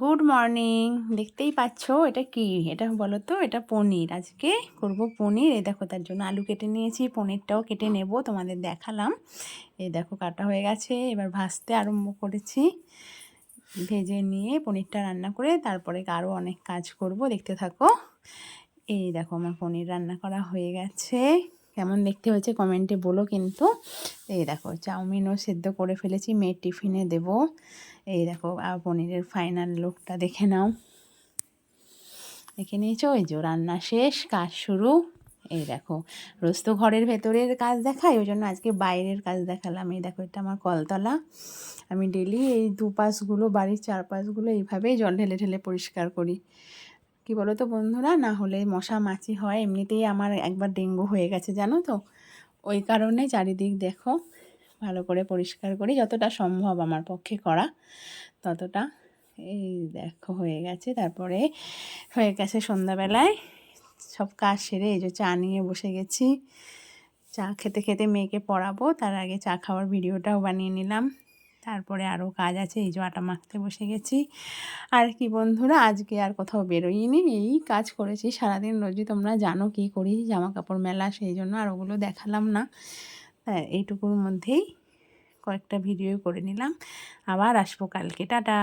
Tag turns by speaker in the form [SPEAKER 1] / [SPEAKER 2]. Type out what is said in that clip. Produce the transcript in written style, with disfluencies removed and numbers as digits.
[SPEAKER 1] Good morning. দেখতেই পাচ্ছ এটা কি, এটা বলো তো। এটা পনির, আজকে করব পনির। এই দেখো, তার জন্য আলু কেটে নিয়েছি, পনিরটাও কেটে নেব, তোমাদের দেখালাম। এই দেখো কাটা হয়ে গেছে, এবার ভাজতে আরম্ভ করেছি। ভেজে নিয়ে পনিরটা রান্না করে তারপরে আরও অনেক কাজ করব, দেখতে থাকো। এই দেখো আমার পনির রান্না করা হয়ে গেছে। কেমন দেখতে হয়েছে কমেন্টে বলো কিন্তু। এই দেখো চাউমিনও সেদ্ধ করে ফেলেছি, মেয়ের টিফিনে দেব। এই দেখো আর পনিরের ফাইনাল লুকটা দেখে নাও। দেখে নিয়েছো? এই যে রান্না শেষ, কাজ শুরু। এই দেখো, রোজ তো ঘরের ভেতরের কাজ দেখাই, ওই জন্য আজকে বাইরের কাজ দেখালাম। এই দেখো এটা আমার কলতলা। আমি ডেলি এই দুপাশগুলো, বাড়ির চারপাশগুলো এইভাবেই জল ঢেলে ঢেলে পরিষ্কার করি। কি বলো তো বন্ধুরা, না হলে মশা মাছি হয়। এমনিতেই আমার একবার ডেঙ্গু হয়ে গেছে জানো তো, ওই কারণে চারিদিক দেখো ভালো করে পরিষ্কার করি, যতটা সম্ভব আমার পক্ষে করা ততটা। এই দেখো হয়ে গেছে, তারপরে হয়ে গেছে সন্ধ্যাবেলায় সব কাজ সেরে এই যে চা নিয়ে বসে গেছি। চা খেতে খেতে মেয়েকে পড়াবো, তার আগে চা খাওয়ার ভিডিওটাও বানিয়ে নিলাম। তারপরে আরও কাজ আছে, এই যে আটা মাখতে বসে গেছি। আর কি বন্ধুরা, আজকে আর কোথাও বেরোইনি, এই কাজ করেছি সারাদিন। রোজই তোমরা জানো কী করি, জামা কাপড় মেলা, সেই জন্য আর ওগুলো দেখালাম না। হ্যাঁ, এইটুকুর মধ্যেই কয়েকটা ভিডিও করে নিলাম। আবার আসবো কালকে, টাটা।